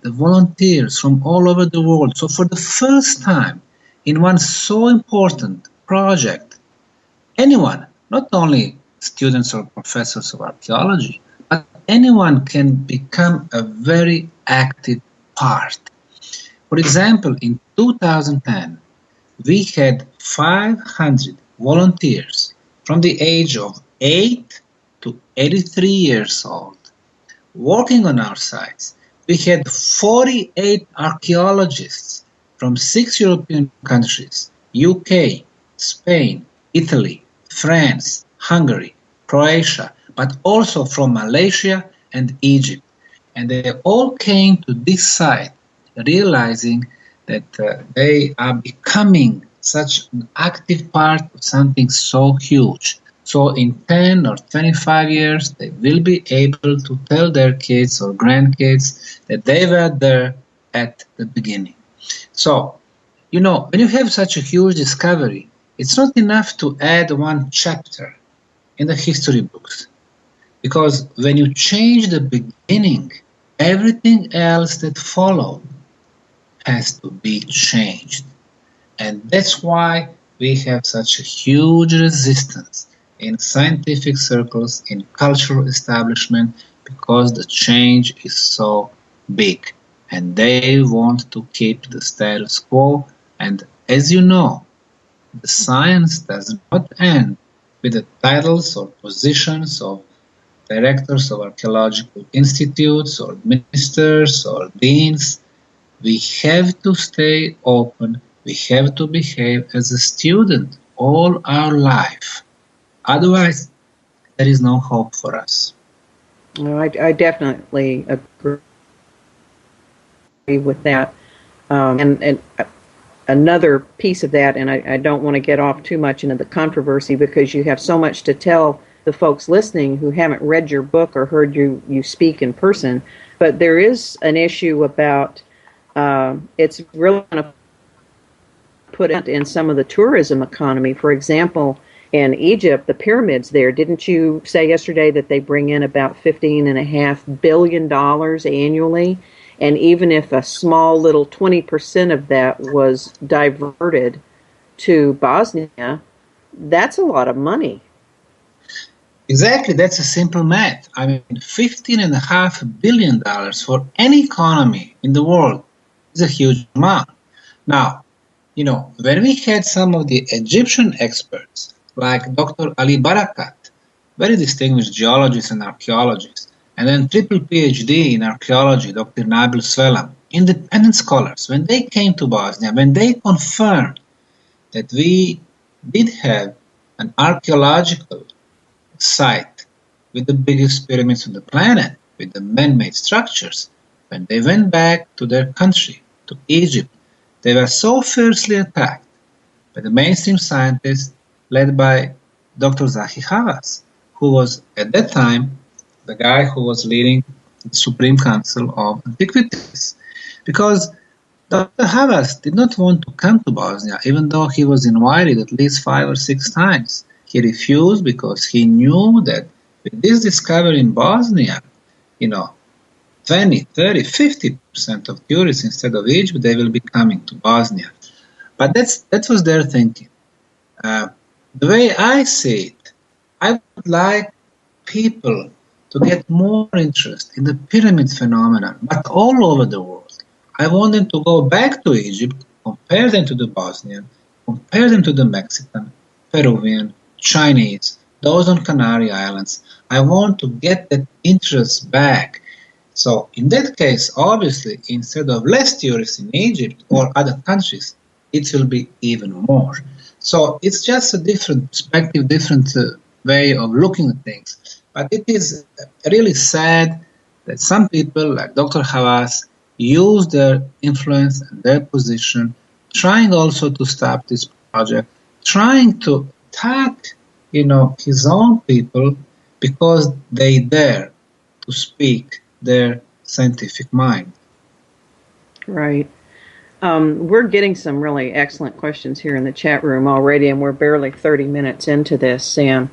the volunteers from all over the world. So for the first time in one so important project, anyone, not only students or professors of archaeology, but anyone can become a very active part. For example, in 2010, we had 500 volunteers from the age of 8 to 83 years old working on our sites. We had 48 archaeologists from 6 European countries: UK, Spain, Italy, France, Hungary, Croatia, but also from Malaysia and Egypt. And they all came to this site realizing that they are becoming such an active part of something so huge. So in 10 or 25 years, they will be able to tell their kids or grandkids that they were there at the beginning. So, when you have such a huge discovery, it's not enough to add one chapter in the history books. Because when you change the beginning, everything else that followed has to be changed. And that's why we have such a huge resistance in scientific circles, in cultural establishment, because the change is so big. And they want to keep the status quo. And as you know, the science does not end with the titles or positions of directors of archaeological institutes or ministers or deans. We have to stay open. We have to behave as a student all our life. Otherwise, there is no hope for us. Well, I definitely agree with that. And another piece of that, and I don't want to get off too much into the controversy because you have so much to tell the folks listening who haven't read your book or heard you speak in person, but there is an issue about it's really going to put it in some of the tourism economy. For example, in Egypt, the pyramids there, didn't you say yesterday that they bring in about $15.5 billion annually? And even if a small little 20% of that was diverted to Bosnia, that's a lot of money. Exactly, that's a simple math. I mean, $15.5 billion for any economy in the world is a huge amount. Now, when we had some of the Egyptian experts, like Dr. Ali Barakat, very distinguished geologist and archaeologist, and then triple PhD in archaeology, Dr. Nabil Svelam, independent scholars, when they came to Bosnia, when they confirmed that we did have an archaeological site with the biggest pyramids on the planet, with the man-made structures, when they went back to their country, to Egypt, they were so fiercely attacked by the mainstream scientists led by Dr. Zahi Hawass, who was at that time the guy who was leading the Supreme Council of Antiquities. Because Dr. Hawass did not want to come to Bosnia, even though he was invited at least 5 or 6 times. He refused because he knew that with this discovery in Bosnia, 20, 30, 50% of tourists instead of Egypt, they will be coming to Bosnia. But that was their thinking. The way I see it, I would like people to get more interest in the pyramid phenomenon, but all over the world. I want them to go back to Egypt, compare them to the Bosnian, compare them to the Mexican, Peruvian, Chinese, those on Canary Islands. I want to get that interest back. So in that case, obviously, instead of less tourists in Egypt or other countries, it will be even more. So it's just a different perspective, different way of looking at things. But it is really sad that some people like Dr. Hawass use their influence and their position, trying also to stop this project, trying to attack, his own people because they dare to speak their scientific mind. Right. We're getting some really excellent questions here in the chat room already, and we're barely 30 minutes into this, Sam.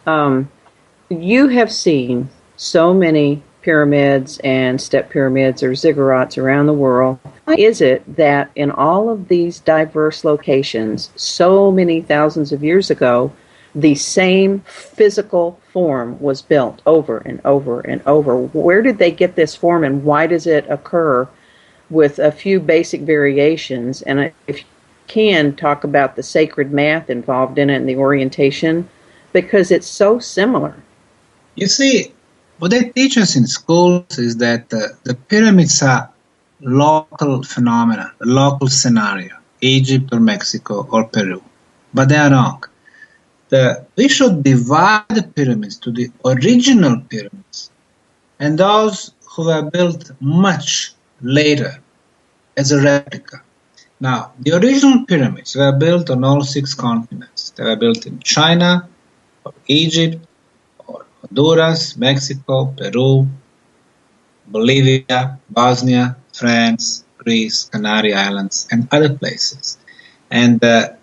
You have seen so many pyramids and step pyramids or ziggurats around the world. Why is it that in all of these diverse locations, so many thousands of years ago, the same physical form was built over and over and over? Where did they get this form, and why does it occur with a few basic variations? And if you can, talk about the sacred math involved in it and the orientation, because it's so similar. You see, what they teach us in schools is that the pyramids are local phenomena, a local scenario, Egypt or Mexico or Peru. But they are wrong. We should divide the pyramids to the original pyramids and those who were built much later as a replica. Now, the original pyramids were built on all 6 continents. They were built in China, or Egypt, or Honduras, Mexico, Peru, Bolivia, Bosnia, France, Greece, Canary Islands, and other places. And the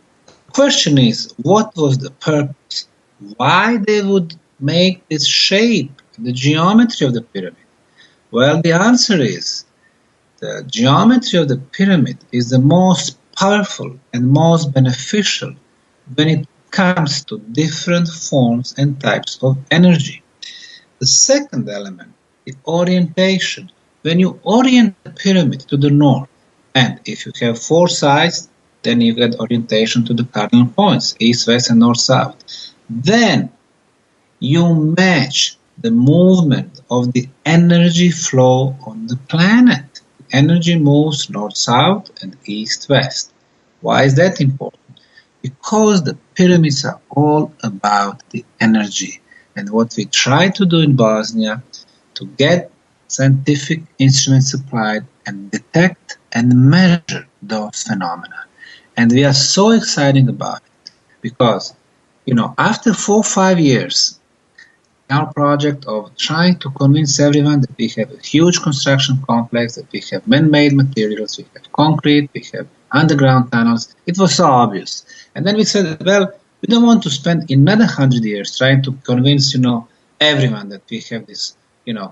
question is, what was the purpose? Why they would make this shape, the geometry of the pyramid? Well, the answer is, the geometry of the pyramid is the most powerful and most beneficial when it comes to different forms and types of energy. The second element, the orientation. When you orient the pyramid to the north, and if you have 4 sides, then you get orientation to the cardinal points, east, west, and north, south. Then you match the movement of the energy flow on the planet. Energy moves north-south and east-west. Why is that important? Because the pyramids are all about the energy. And what we try to do in Bosnia, to get scientific instruments supplied and detect and measure those phenomena. And we are so excited about it because, after 4 or 5 years, our project of trying to convince everyone that we have a huge construction complex, that we have man-made materials, we have concrete, we have underground tunnels, it was so obvious. And then we said, well, we don't want to spend another 100 years trying to convince, everyone that we have this,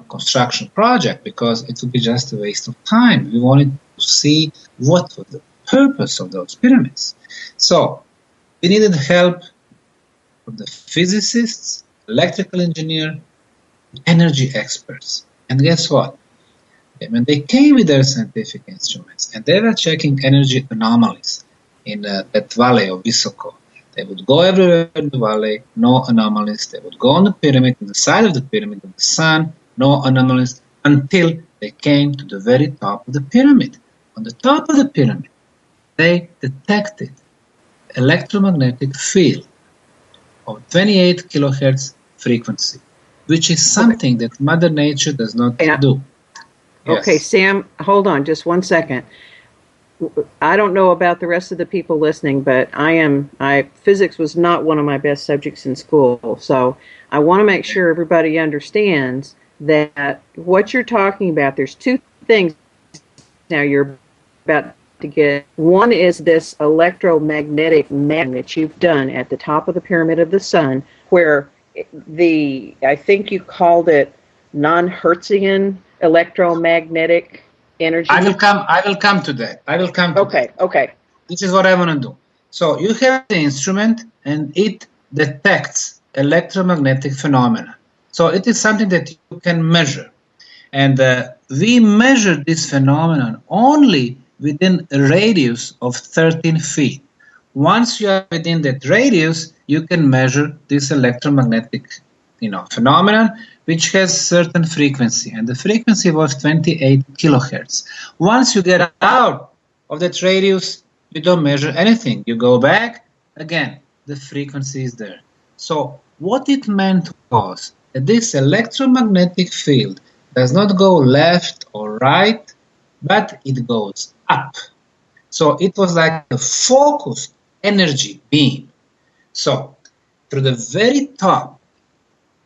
construction project, because it would be just a waste of time. We wanted to see what was the purpose of those pyramids. So we needed help from the physicists, electrical engineer, energy experts. And guess what? When they came with their scientific instruments and they were checking energy anomalies in that valley of Visoko, they would go everywhere in the valley, no anomalies. They would go on the pyramid, on the side of the pyramid, of the sun, no anomalies, until they came to the very top of the pyramid. On the top of the pyramid, they detected electromagnetic field of 28 kilohertz frequency, which is something that Mother Nature does not do. Yes. Okay, Sam, hold on just 1 second. I don't know about the rest of the people listening, but physics was not one of my best subjects in school, so I want to make sure everybody understands that what you're talking about, there's 2 things now you're about to get. One is this electromagnetic mapping that you've done at the top of the Pyramid of the Sun, where I think you called it non-Hertzian electromagnetic energy. I will come to that. Okay. This is what I want to do. So you have the instrument and it detects electromagnetic phenomena. So it is something that you can measure. And we measure this phenomenon only within a radius of 13 feet. Once you are within that radius, you can measure this electromagnetic phenomenon, which has certain frequency. And the frequency was 28 kilohertz. Once you get out of that radius, you don't measure anything. You go back, again, the frequency is there. So what it meant was that this electromagnetic field does not go left or right, but it goes up. So it was like a focused energy beam. So through the very top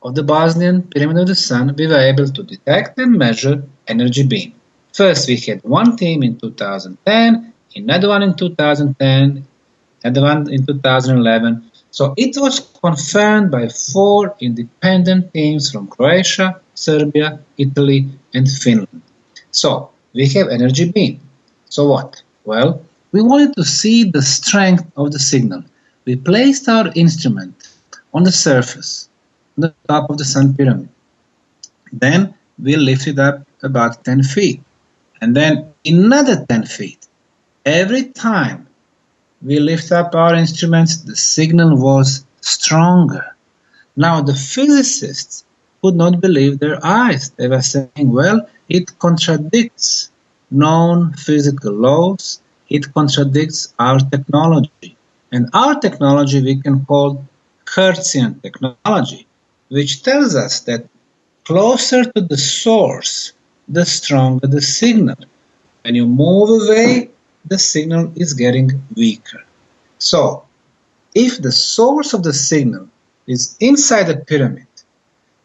of the Bosnian Pyramid of the Sun, we were able to detect and measure energy beam. First, we had one team in 2010, another one in 2010, another one in 2011. So it was confirmed by 4 independent teams from Croatia, Serbia, Italy, and Finland. So we have energy beam. So what? Well, we wanted to see the strength of the signal. We placed our instrument on the surface, on the top of the Sun pyramid. Then we lifted up about 10 feet, and then another 10 feet. Every time we lift up our instruments, the signal was stronger. Now the physicists could not believe their eyes. They were saying, well, it contradicts known physical laws, it contradicts our technology. And our technology we can call Hertzian technology, which tells us that closer to the source, the stronger the signal. When you move away, the signal is getting weaker. So, if the source of the signal is inside the pyramid,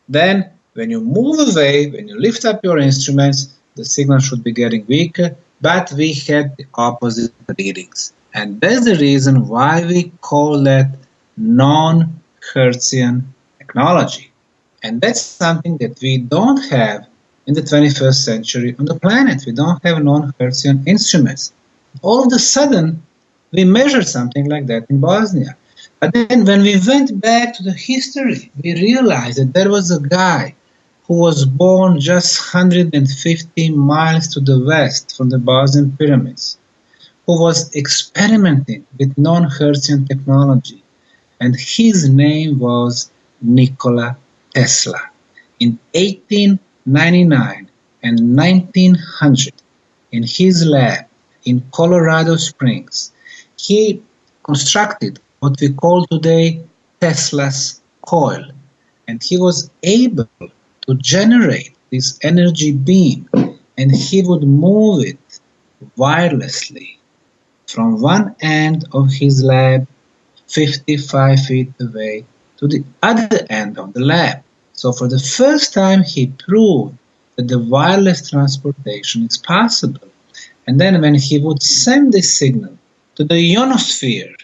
then when you move away, when you lift up your instruments, the signal should be getting weaker, but we had the opposite readings. And that's the reason why we call that non-Hertzian technology. And that's something that we don't have in the 21st century on the planet. We don't have non-Hertzian instruments. All of a sudden, we measured something like that in Bosnia. But then when we went back to the history, we realized that there was a guy who was born just 150 miles to the west from the Bosnian pyramids, who was experimenting with non-Hertzian technology. And his name was Nikola Tesla. In 1899 and 1900, in his lab in Colorado Springs, he constructed what we call today Tesla's coil. And he was able to generate this energy beam, and he would move it wirelessly from one end of his lab 55 feet away to the other end of the lab. So for the first time he proved that the wireless transportation is possible. And then when he would send this signal to the ionosphere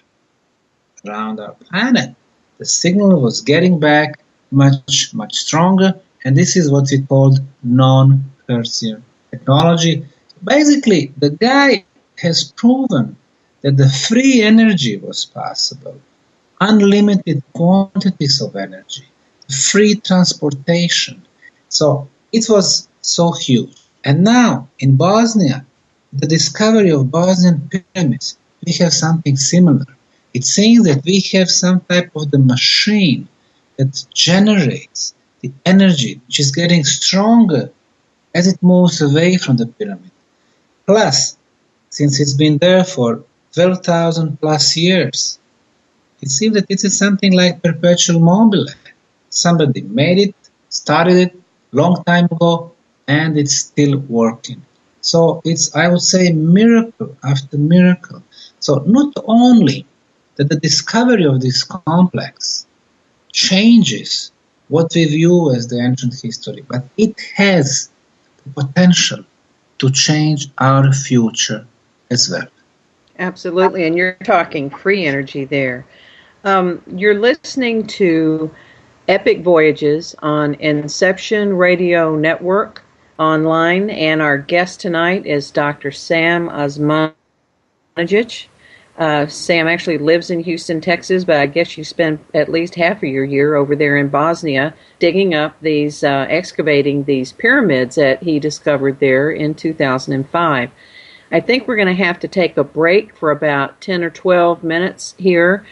around our planet, the signal was getting back much, much stronger, and this is what we called non-Hertzian technology. Basically, the guy has proven that the free energy was possible, unlimited quantities of energy, free transportation. So it was so huge. And now in Bosnia, the discovery of Bosnian pyramids, we have something similar. It seems that we have some type of the machine that generates the energy, which is getting stronger as it moves away from the pyramid. Plus, since it's been there for 12,000 plus years, it seems that it is something like perpetual mobile. Somebody made it, started it long time ago, and it's still working. So it's, I would say, miracle after miracle. So not only that the discovery of this complex changes what we view as the ancient history, but it has the potential to change our future as well. Absolutely, and you're talking free energy there. You're listening to Epic Voyages on Inception Radio Network online, and our guest tonight is Dr. Sam Osmanagich. Sam actually lives in Houston, Texas, but I guess you spent at least half of your year over there in Bosnia digging up these, excavating these pyramids that he discovered there in 2005. I think we're going to have to take a break for about 10 or 12 minutes here.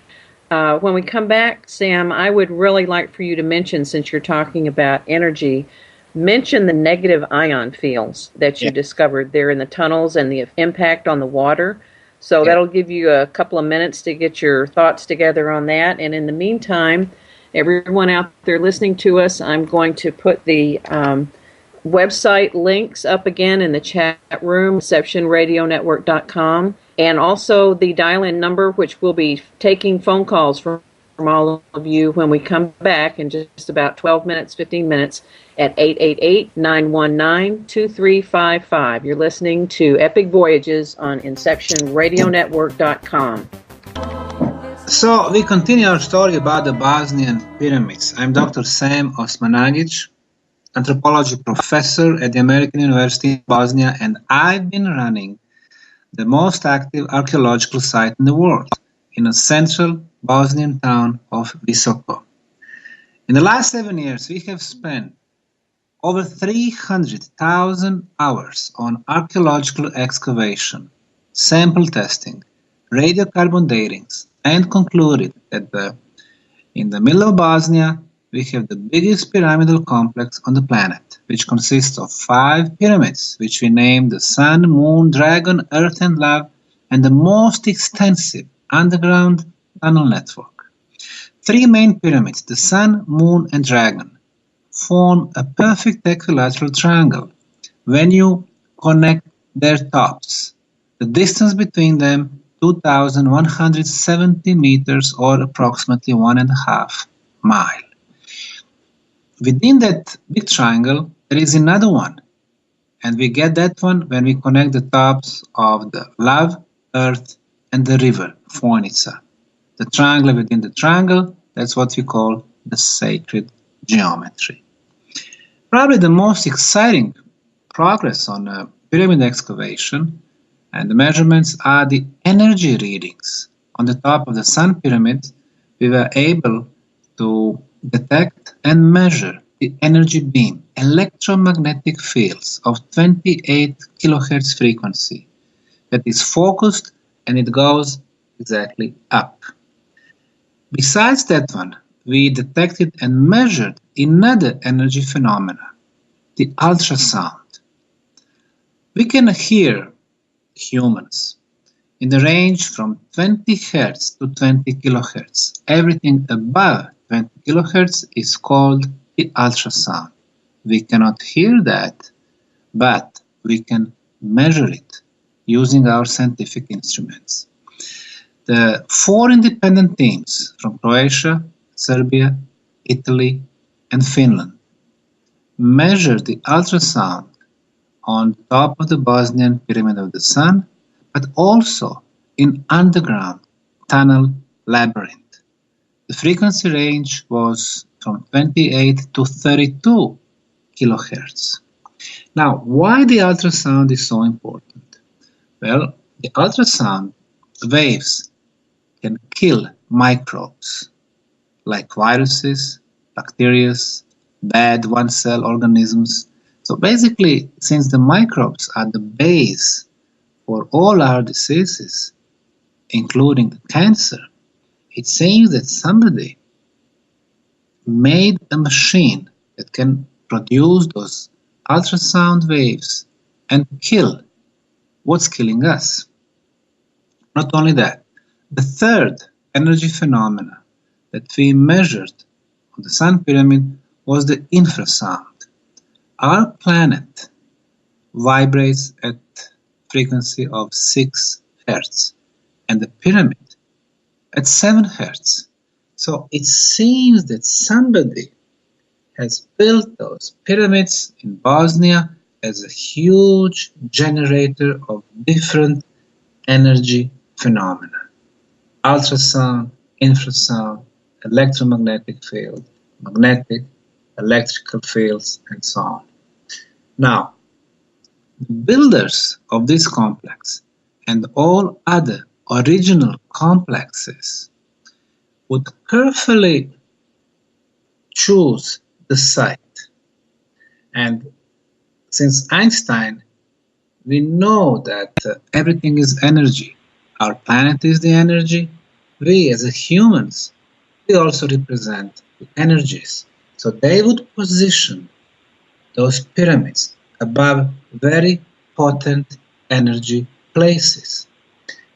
When we come back, Sam, I would really like for you to mention, since you're talking about energy, mention the negative ion fields that you discovered there in the tunnels and the impact on the water. So that'll give you a couple of minutes to get your thoughts together on that. And in the meantime, everyone out there listening to us, I'm going to put the website links up again in the chat room, receptionradionetwork.com, and also the dial-in number, which will be taking phone calls from all of you when we come back in just about 12 minutes, 15 minutes, at 888-919-2355. You're listening to Epic Voyages on InceptionRadioNetwork.com. So we continue our story about the Bosnian pyramids. I'm Dr. Sam Osmanagich. anthropology professor at the American University in Bosnia, and I've been running the most active archaeological site in the world, in a central Bosnian town of Visoko. In the last 7 years, we have spent over 300,000 hours on archaeological excavation, sample testing, radiocarbon datings, and concluded that in the middle of Bosnia, we have the biggest pyramidal complex on the planet, which consists of 5 pyramids, which we named the Sun, Moon, Dragon, Earth, and Love, and the most extensive underground tunnel network. 3 main pyramids, the Sun, Moon, and Dragon, form a perfect equilateral triangle when you connect their tops. The distance between them, 2,170 meters or approximately 1.5 miles. Within that big triangle, there is another one, and we get that one when we connect the tops of the Love, Earth, and the river, Fonica. The triangle within the triangle, that's what we call the sacred geometry. Probably the most exciting progress on pyramid excavation and the measurements are the energy readings. On the top of the Sun Pyramid, we were able to detect and measure the energy beam, electromagnetic fields of 28 kilohertz frequency that is focused and it goes exactly up. Besides that one, we detected and measured another energy phenomena, the ultrasound. We can hear humans in the range from 20 Hz to 20 kHz. Everything above 20 kHz is called the ultrasound. We cannot hear that, but we can measure it using our scientific instruments. The 4 independent teams from Croatia, Serbia, Italy, and Finland measured the ultrasound on top of the Bosnian Pyramid of the Sun, but also in underground tunnel labyrinth. The frequency range was from 28 to 32 kilohertz. Now, why the ultrasound is so important? Well, the ultrasound waves can kill microbes like viruses, bacteria, bad one-cell organisms. So basically, since the microbes are the base for all our diseases, including the cancer, it seems that somebody made a machine that can produce those ultrasound waves and kill what's killing us. Not only that, the third energy phenomena that we measured on the Sun Pyramid was the infrasound. Our planet vibrates at frequency of 6 Hz and the pyramid at 7 Hz. So it seems that somebody has built those pyramids in Bosnia as a huge generator of different energy phenomena. Ultrasound, infrasound, electromagnetic field, magnetic, electrical fields, and so on. Now, the builders of this complex and all other original complexes would carefully choose the site. And since Einstein, we know that everything is energy. Our planet is the energy. We as humans, we also represent the energies. So they would position those pyramids above very potent energy places.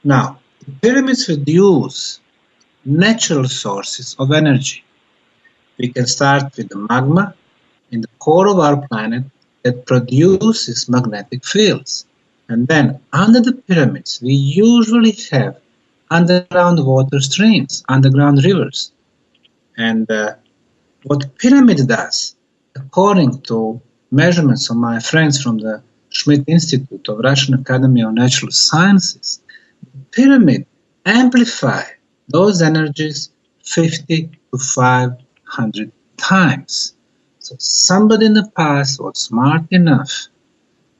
Now, the pyramids would use natural sources of energy. We can start with the magma in the core of our planet that produces magnetic fields. And then under the pyramids, we usually have underground water streams, underground rivers. And what pyramid does, according to measurements of my friends from the Schmidt Institute of Russian Academy of Natural Sciences, the pyramid amplify those energies 50 to 500 times. So somebody in the past was smart enough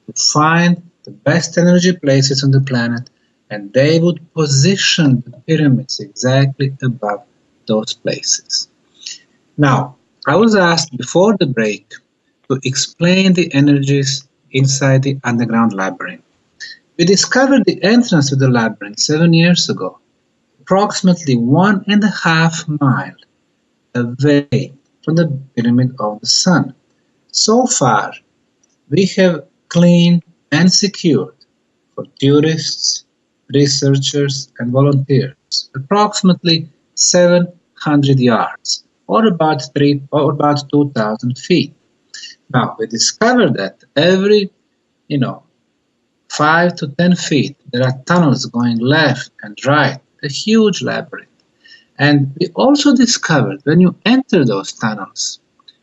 to find the best energy places on the planet, and they would position the pyramids exactly above those places. Now, I was asked before the break to explain the energies inside the underground labyrinth. We discovered the entrance to the labyrinth 7 years ago, approximately 1.5 miles away from the Pyramid of the Sun. So far, we have cleaned and secured for tourists, researchers, and volunteers approximately 700 yards, or about 2,000 feet. Now we discovered that every, 5 to 10 feet, there are tunnels going left and right, a huge labyrinth. And we also discovered when you enter those tunnels,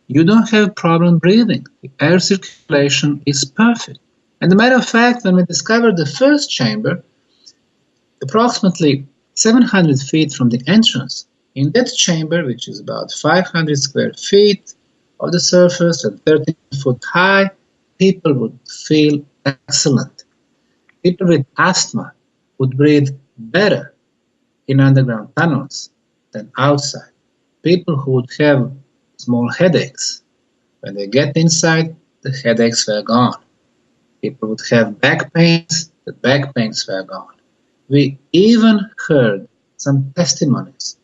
you don't have problem breathing. The air circulation is perfect. And as a matter of fact, when we discovered the first chamber, approximately 700 feet from the entrance, in that chamber, which is about 500 square feet of the surface and 13 foot high, people would feel excellent. People with asthma would breathe better in underground tunnels than outside. People who would have small headaches, when they get inside, the headaches were gone. People would have back pains, the back pains were gone. We even heard some testimonies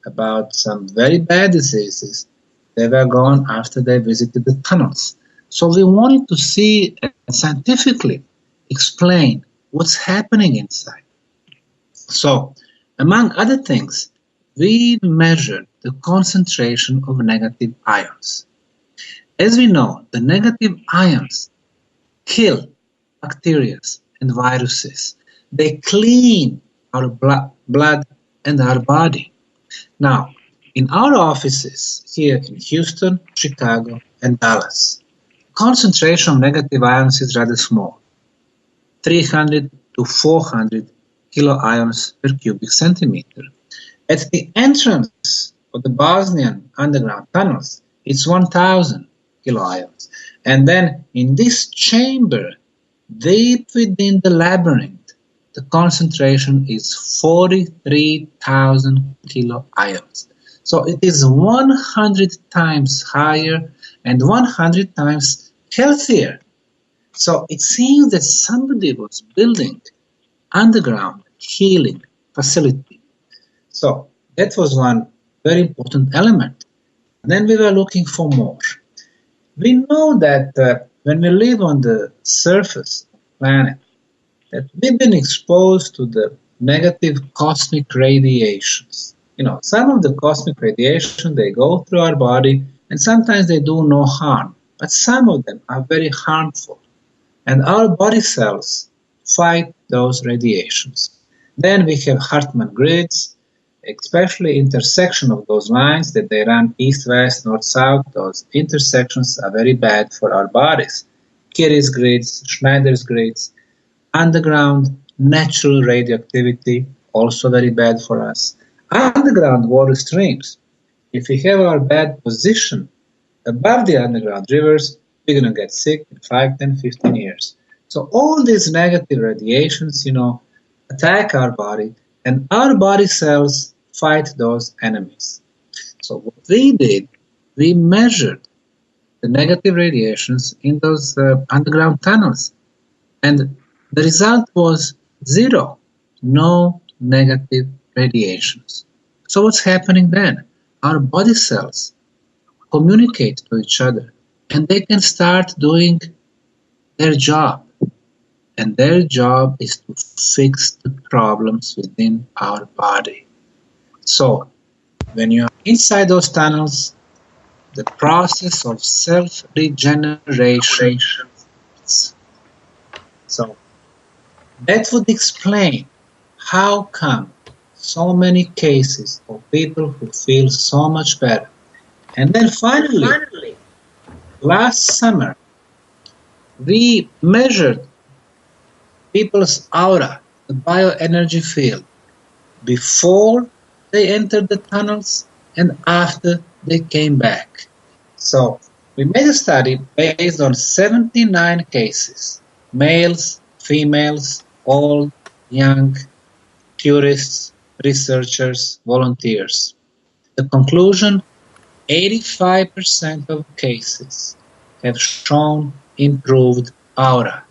about some very bad diseases. They were gone after they visited the tunnels. So we wanted to see and scientifically explain what's happening inside. So, among other things, we measured the concentration of negative ions. As we know, the negative ions kill bacteria and viruses. They clean our blood and our body. Now, in our offices here in Houston, Chicago, and Dallas, concentration of negative ions is rather small, 300 to 400 kiloions per cubic centimeter. At the entrance of the Bosnian underground tunnels, it's 1,000 kiloions. And then in this chamber, deep within the labyrinth, the concentration is 43,000 kiloions. So it is 100 times higher and 100 times healthier. So it seems that somebody was building underground healing facility. So that was one very important element. Then we were looking for more. We know that when we live on the surface of the planet, that we've been exposed to the negative cosmic radiations. Some of the cosmic radiation, they go through our body, and sometimes they do no harm, but some of them are very harmful. And our body cells fight those radiations. Then we have Hartmann grids, especially intersection of those lines that they run east-west, north-south. Those intersections are very bad for our bodies. Curie's grids, Schneider's grids, underground natural radioactivity, also very bad for us. Underground water streams. If we have our bad position above the underground rivers, we're going to get sick in 5, 10, 15 years. So all these negative radiations, attack our body, and our body cells fight those enemies. So what we did, we measured the negative radiations in those underground tunnels, and the result was zero, no negative radiations. So what's happening then? Our body cells communicate to each other, and they can start doing their job. And their job is to fix the problems within our body. So when you're inside those tunnels, the process of self-regeneration. So that would explain how come so many cases of people who feel so much better. And then finally, last summer, we measured people's aura, the bioenergy field, before they entered the tunnels and after they came back. So We made a study based on 79 cases, males, females, old, young, tourists, researchers, volunteers. The conclusion, 85% of cases have shown improved aura,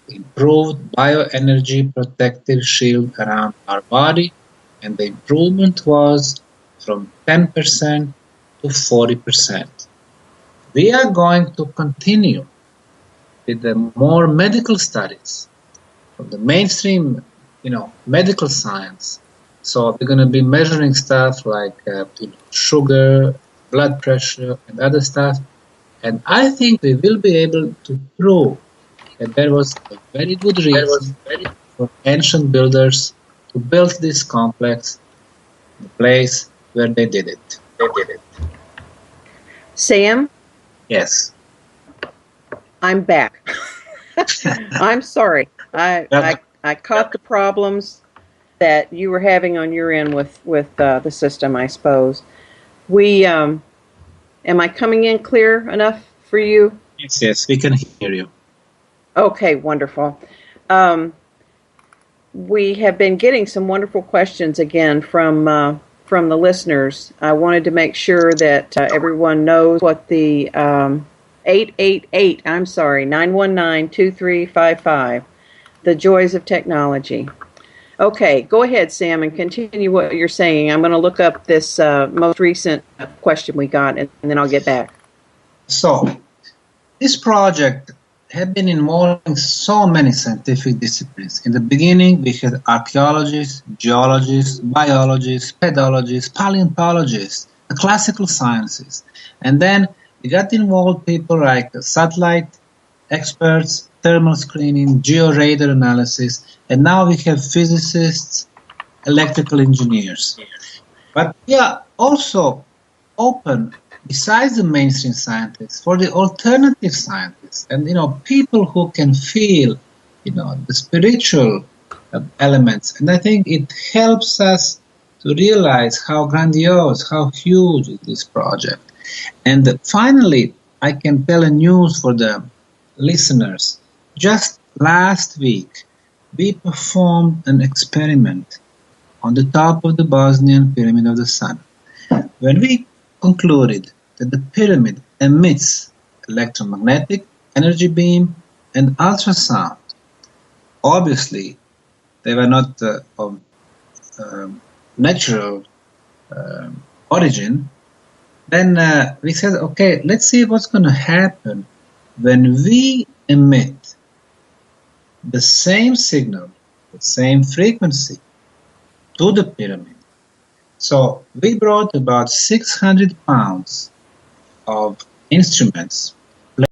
improved bioenergy protective shield around our body, and the improvement was from 10% to 40%. We are going to continue with the more medical studies from the mainstream, medical science. So we're going to be measuring stuff like sugar, blood pressure, and other stuff. And I think we will be able to prove that there was a very good reason for ancient builders to build this complex in the place where they did it. Sam? Yes. I'm back. I'm sorry. I caught the problems that you were having on your end with the system, I suppose. Am I coming in clear enough for you? Yes, we can hear you. Okay, wonderful. We have been getting some wonderful questions again from the listeners. I wanted to make sure that everyone knows what the 919-2355, the joys of technology. Okay, go ahead, Sam, and continue what you're saying. I'm going to look up this most recent question we got, and then I'll get back. So, this project had been involving so many scientific disciplines. In the beginning, we had archaeologists, geologists, biologists, pedologists, paleontologists, the classical sciences. And then we got involved people like satellite experts, thermal screening, georadar analysis, and now we have physicists, electrical engineers. But we are also open, besides the mainstream scientists, for the alternative scientists, and people who can feel, the spiritual elements. And I think it helps us to realize how grandiose, how huge is this project. And finally, I can tell a news for the listeners. Just last week, we performed an experiment on the top of the Bosnian Pyramid of the Sun. When we concluded that the pyramid emits electromagnetic energy beam and ultrasound, obviously they were not of natural origin, then we said, okay, let's see what's going to happen when we emit the same signal, the same frequency to the pyramid. So we brought about 600 pounds of instruments